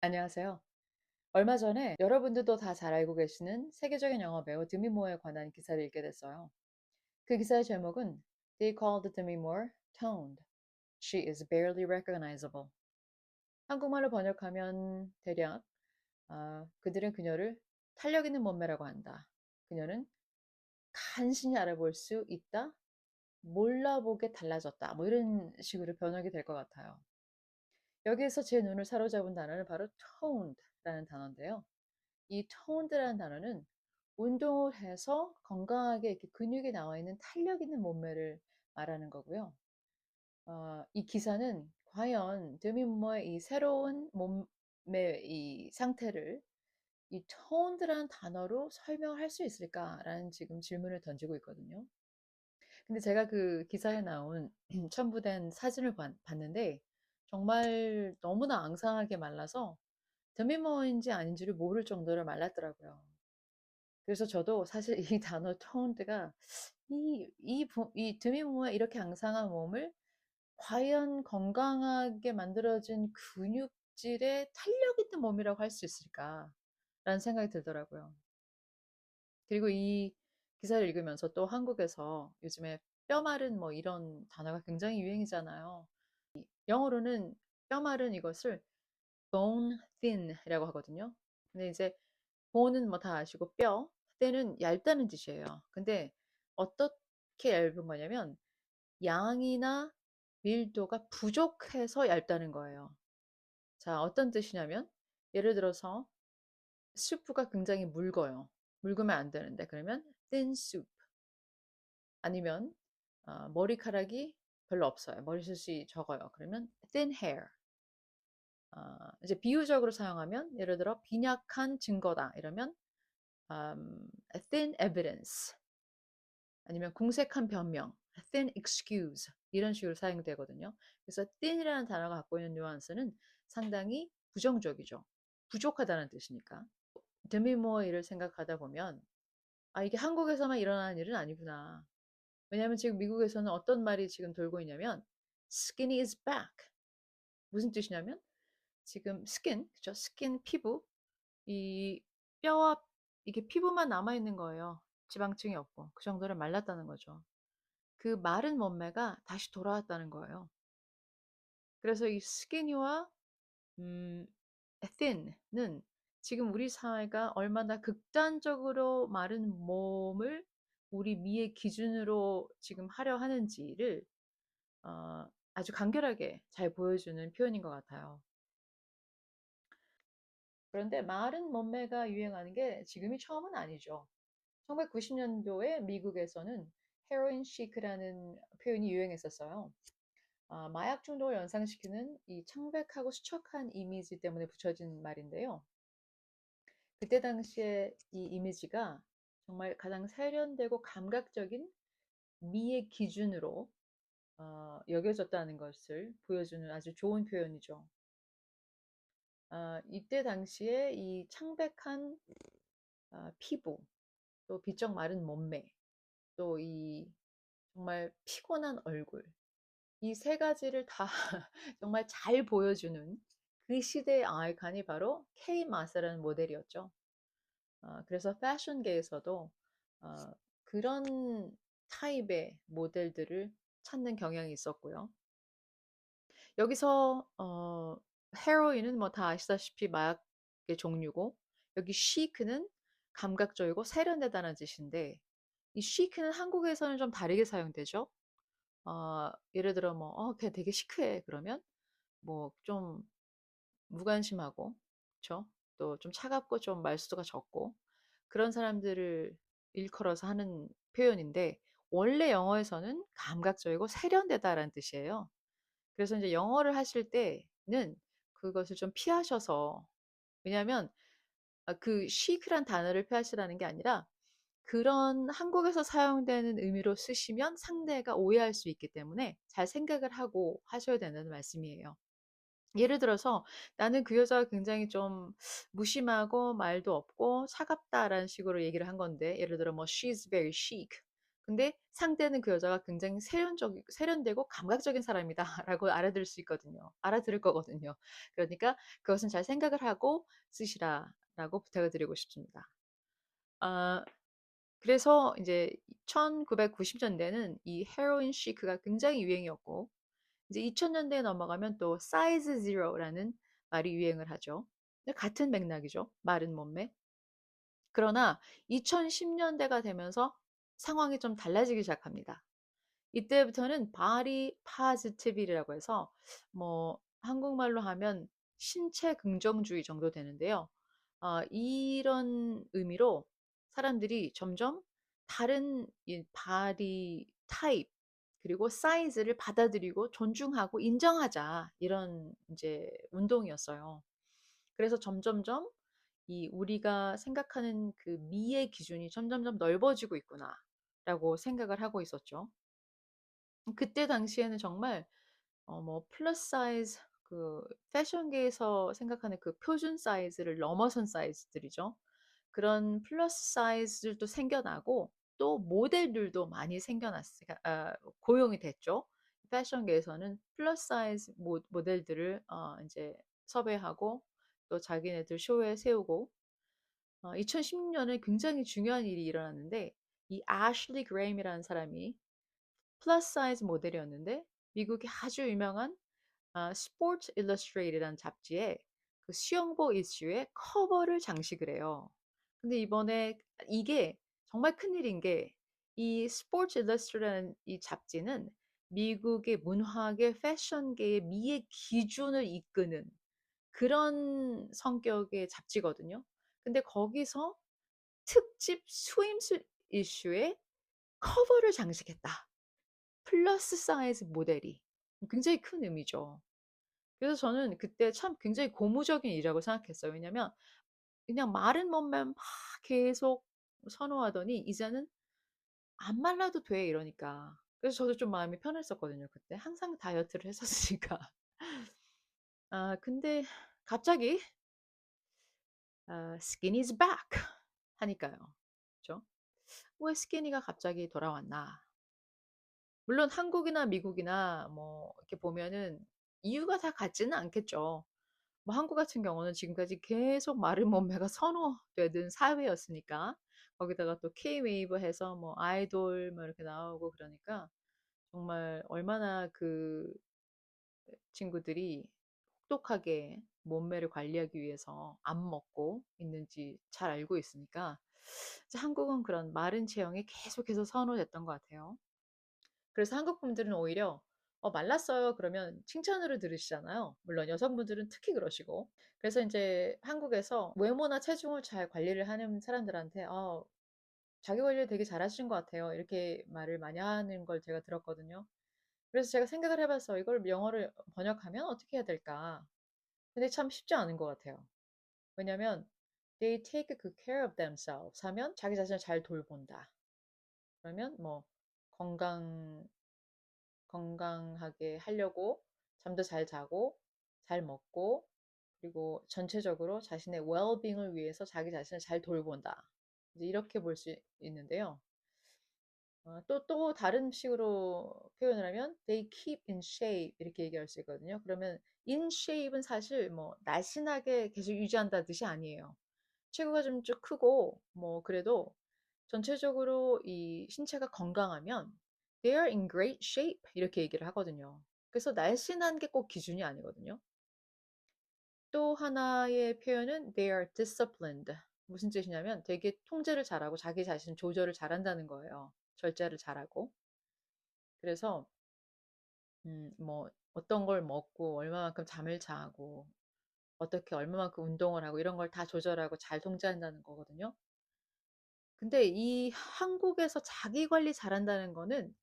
안녕하세요. 얼마 전에 여러분들도 다 잘 알고 계시는 세계적인 영화 배우 드미 모어에 관한 기사를 읽게 됐어요. 그 기사의 제목은 They called Demi Moore toned. She is barely recognizable. 한국말로 번역하면 대략 그들은 그녀를 탄력 있는 몸매라고 한다. 그녀는 간신히 알아볼 수 있다. 몰라보게 달라졌다. 뭐 이런 식으로 번역이 될 것 같아요. 여기에서 제 눈을 사로잡은 단어는 바로 toned라는 단어인데요. 이 toned라는 단어는 운동을 해서 건강하게 이렇게 근육이 나와 있는 탄력 있는 몸매를 말하는 거고요. 이 기사는 과연 데미 무어의 이 새로운 몸매 이 상태를 이 toned라는 단어로 설명할 수 있을까라는 지금 질문을 던지고 있거든요. 근데 제가 그 기사에 나온 첨부된 사진을 봤는데 정말 너무나 앙상하게 말라서 데미 무어인지 아닌지를 모를 정도로 말랐더라고요. 그래서 저도 사실 이 단어 톤드가 이 드미 몸의 이렇게 앙상한 몸을 과연 건강하게 만들어진 근육질의 탄력 있는 몸이라고 할 수 있을까라는 생각이 들더라고요. 그리고 이 기사를 읽으면서 또 한국에서 요즘에 뼈 마른 뭐 이런 단어가 굉장히 유행이잖아요. 영어로는 뼈 마른 이것을 bone thin이라고 하거든요. 근데 이제 보는 뭐 다 아시고 뼈, 때는 얇다는 뜻이에요. 근데 어떻게 얇은 거냐면 양이나 밀도가 부족해서 얇다는 거예요. 자, 어떤 뜻이냐면 예를 들어서 수프가 굉장히 묽어요. 묽으면 안 되는데 그러면 thin soup. 아니면 머리카락이 별로 없어요. 머리숱이 적어요. 그러면 thin hair. 이제 비유적으로 사용하면 예를 들어 빈약한 증거다 이러면 thin evidence. 아니면 궁색한 변명, thin excuse 이런 식으로 사용되거든요. 그래서 thin이라는 단어가 갖고 있는 뉘앙스는 상당히 부정적이죠. 부족하다는 뜻이니까. 데미 무어 일을 생각하다 보면 이게 한국에서만 일어나는 일은 아니구나. 왜냐하면 지금 미국에서는 어떤 말이 지금 돌고 있냐면 skinny is back. 무슨 뜻이냐면 지금 skin, 그죠? skin 피부 이 뼈와 이게 피부만 남아 있는 거예요. 지방층이 없고 그 정도로 말랐다는 거죠. 그 마른 몸매가 다시 돌아왔다는 거예요. 그래서 이 skinny와 음, thin는 지금 우리 사회가 얼마나 극단적으로 마른 몸을 우리 미의 기준으로 지금 하려 하는지를 아주 간결하게 잘 보여주는 표현인 것 같아요. 그런데 마른 몸매가 유행하는 게 지금이 처음은 아니죠. 1990년도에 미국에서는 헤로인 시크라는 표현이 유행했었어요. 마약 중독을 연상시키는 이 창백하고 수척한 이미지 때문에 붙여진 말인데요. 그때 당시에 이 이미지가 정말 가장 세련되고 감각적인 미의 기준으로 여겨졌다는 것을 보여주는 아주 좋은 표현이죠. 이때 당시에 이 창백한 피부, 또 비쩍 마른 몸매, 또 이 정말 피곤한 얼굴, 이 세 가지를 다 정말 잘 보여주는 그 시대의 아이콘이 바로 케이 마스라는 모델이었죠. 그래서 패션계에서도 어, 그런 타입의 모델들을 찾는 경향이 있었고요. 여기서 헤로인은 뭐 다 아시다시피 마약의 종류고 여기 시크는 감각적이고 세련되다는 뜻인데 이 시크는 한국에서는 좀 다르게 사용되죠. 예를 들어 뭐 걔 되게 시크해 그러면 뭐 좀 무관심하고 그쵸? 또 좀 차갑고 좀 말수가 적고 그런 사람들을 일컬어서 하는 표현인데 원래 영어에서는 감각적이고 세련되다라는 뜻이에요. 그래서 이제 영어를 하실 때는 그것을 좀 피하셔서 왜냐하면 그 chic란 단어를 피하시라는 게 아니라 그런 한국에서 사용되는 의미로 쓰시면 상대가 오해할 수 있기 때문에 잘 생각을 하고 하셔야 된다는 말씀이에요. 예를 들어서 "나는 그 여자가 굉장히 좀 무심하고 말도 없고 차갑다."라는 식으로 얘기를 한 건데 예를 들어 뭐 "She's very chic." 근데 상대는 그 여자가 굉장히 세련되고 감각적인 사람이다라고 알아들을 수 있거든요. 알아들을 거거든요. 그러니까 그것은 잘 생각을 하고 쓰시라라고 부탁을 드리고 싶습니다. 아, 그래서 이제 1990년대는 이 헤로인 시크가 굉장히 유행이었고 이제 2000년대에 넘어가면 또 사이즈 제로라는 말이 유행을 하죠. 근데 같은 맥락이죠. 마른 몸매. 그러나 2010년대가 되면서 상황이 좀 달라지기 시작합니다. 이때부터는 바디 파지티비티라고 해서 뭐 한국말로 하면 신체 긍정주의 정도 되는데요. 이런 의미로 사람들이 점점 다른 이 바디 타입 그리고 사이즈를 받아들이고 존중하고 인정하자 이런 이제 운동이었어요. 그래서 점점점 이 우리가 생각하는 그 미의 기준이 점점점 넓어지고 있구나라고 생각을 하고 있었죠. 그때 당시에는 정말 뭐 플러스 사이즈 그 패션계에서 생각하는 그 표준 사이즈를 넘어선 사이즈들이죠. 그런 플러스 사이즈들도 생겨나고 또 모델들도 많이 고용이 됐죠. 패션계에서는 플러스 사이즈 모델들을 이제 섭외하고 또 자기네들 쇼에 세우고 2016년에 굉장히 중요한 일이 일어났는데 이 애슐리 그레임이라는 사람이 플러스 사이즈 모델이었는데 미국의 아주 유명한 스포츠 일러스트레이트라는 잡지에 그 수영복 이슈의 커버를 장식을 해요. 근데 이번에 이게 정말 큰일인 게 이 스포츠 일러스트레이트라는 이 잡지는 미국의 문화계, 패션계의 미의 기준을 이끄는 그런 성격의 잡지거든요. 근데 거기서 특집 스윙스 이슈에 커버를 장식했다. 플러스 사이즈 모델이. 굉장히 큰 의미죠. 그래서 저는 그때 참 굉장히 고무적인 일이라고 생각했어요. 왜냐면 그냥 마른 몸매만 막 계속 선호하더니 이제는 안 말라도 돼 이러니까. 그래서 저도 좀 마음이 편했었거든요, 그때. 항상 다이어트를 했었으니까. 근데 갑자기 skinny's back 하니까요. 그죠? 왜 스키니가 갑자기 돌아왔나? 물론 한국이나 미국이나 뭐 이렇게 보면은 이유가 다 같지는 않겠죠. 뭐 한국 같은 경우는 지금까지 계속 마른 몸매가 선호되던 사회였으니까 거기다가 또 K-웨이브 해서 뭐 아이돌 뭐 이렇게 나오고 그러니까 정말 얼마나 그 친구들이 혹독하게 몸매를 관리하기 위해서 안 먹고 있는지 잘 알고 있으니까 이제 한국은 그런 마른 체형이 계속해서 선호됐던 것 같아요. 그래서 한국 분들은 오히려 말랐어요." 그러면 칭찬으로 들으시잖아요. 물론 여성분들은 특히 그러시고. 그래서 인제 한국에서 외모나 체중을 잘 관리를 하는 사람들한테 자기 관리를 되게 잘하시는 것 같아요." 이렇게 말을 많이 하는 걸 제가 들었거든요. 그래서 제가 생각을 해 봤어요. '이걸 영어로 번역하면 어떻게 해야 될까?' 근데 참 쉽지 않은 것 같아요. 왜냐면 "They take good care of themselves." 하면 자기 자신을 잘 돌본다. 그러면 뭐 건강 건강하게 하려고 잠도 잘 자고 잘 먹고 그리고 전체적으로 자신의 웰빙을 위해서 자기 자신을 잘 돌본다. 이제 이렇게 볼 수 있는데요. 또 다른 식으로 표현을 하면 they keep in shape 이렇게 얘기할 수 있거든요. 그러면 in shape은 사실 뭐 날씬하게 계속 유지한다는 뜻이 아니에요. 체구가 좀 쭉 크고 뭐 그래도 전체적으로 이 신체가 건강하면 "They are in great shape." 이렇게 얘기를 하거든요. 그래서 날씬한 게 꼭 기준이 아니거든요. 또 하나의 표현은 "They are disciplined." 무슨 뜻이냐면 되게 통제를 잘하고 자기 자신 조절을 잘한다는 거예요. 절제를 잘하고. 그래서 뭐 어떤 걸 먹고 얼마만큼 잠을 자고 어떻게 얼마만큼 운동을 하고 이런 걸 다 조절하고 잘 통제한다는 거거든요. 근데 이 한국에서 자기 관리 잘한다는 거는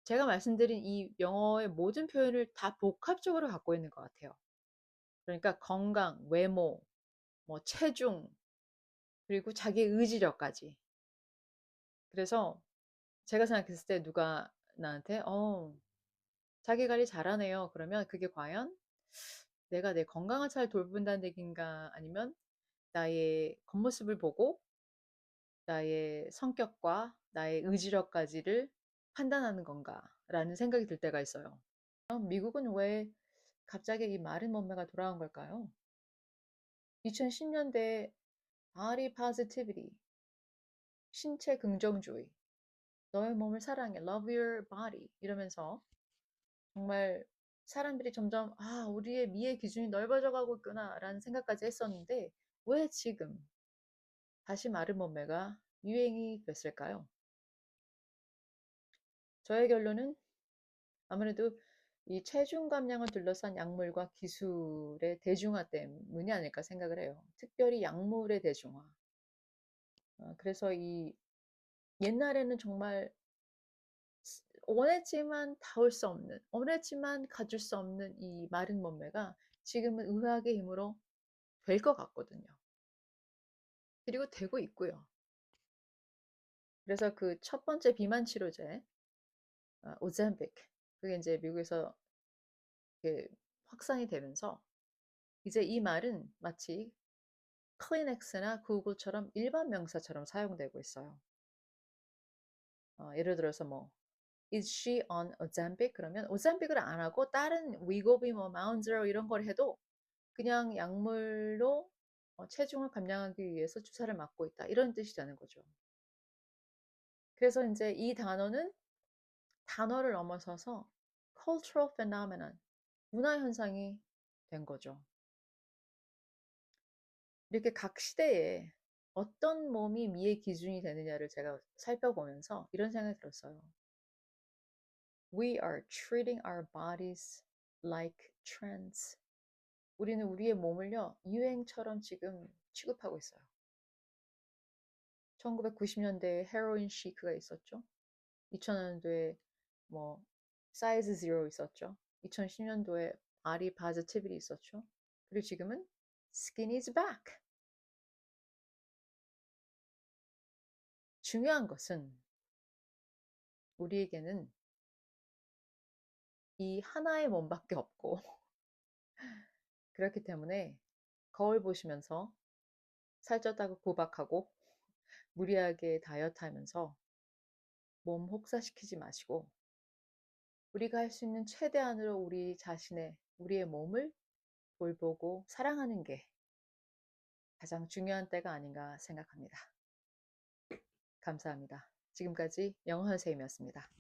제가 말씀드린 이 영어의 모든 표현을 다 복합적으로 갖고 있는 것 같아요. 그러니까 건강, 외모, 뭐 체중, 그리고 자기 의지력까지. 그래서 제가 생각했을 때 누가 나한테 자기 관리 잘하네요. 그러면 그게 과연 내가 내 건강을 잘 돌본다는 얘기인가 아니면 나의 겉모습을 보고 나의 성격과 나의 의지력까지를 판단하는 건가라는 생각이 들 때가 있어요. 그럼 미국은 왜 갑자기 이 마른 몸매가 돌아온 걸까요? 2010년대에 body positivity, 신체 긍정주의, 너의 몸을 사랑해, love your body 이러면서 정말 사람들이 점점 우리의 미의 기준이 넓어져 가고 있구나라는 생각까지 했었는데 왜 지금 다시 마른 몸매가 유행이 됐을까요? 저의 결론은 아무래도 이 체중 감량을 둘러싼 약물과 기술의 대중화 때문이 아닐까 생각을 해요. 특별히 약물의 대중화. 그래서 이 옛날에는 정말 원했지만 닿을 수 없는, 원했지만 가질 수 없는 이 마른 몸매가 지금은 의학의 힘으로 될 것 같거든요. 그리고 되고 있고요. 그래서 그 첫 번째 비만 치료제, 오젬픽, 그게 이제 미국에서 확산이 되면서 이제 이 말은 마치 클리넥스나 구글처럼 일반 명사처럼 사용되고 있어요. 예를 들어서 뭐 Is she on Ozempic? 그러면 오젬픽을 안 하고 다른 위고비 뭐 마운드로 이런 걸 해도 그냥 약물로 체중을 감량하기 위해서 주사를 맞고 있다. 이런 뜻이 되는 거죠. 그래서 이제 이 단어는 단어를 넘어서서 cultural phenomenon, 문화 현상이 된 거죠. 이렇게 각 시대에 어떤 몸이 미의 기준이 되느냐를 제가 살펴보면서 이런 생각이 들었어요. We are treating our bodies like trends. 우리는 우리의 몸을요, 유행처럼 지금 취급하고 있어요. 1990년대에 헤로인 시크가 있었죠. 2000년도에 뭐 사이즈 제로 있었죠. 2010년도에 바디 파지티비티 있었죠. 그리고 지금은 skin is back. 중요한 것은 우리에게는 이 하나의 몸밖에 없고 그렇기 때문에 거울 보시면서 살쪘다고 구박하고 무리하게 다이어트 하면서 몸 혹사시키지 마시고 우리가 할 수 있는 최대한으로 우리의 몸을 돌보고 사랑하는 게 가장 중요한 때가 아닌가 생각합니다. 감사합니다. 지금까지 영어 선생님이었습니다.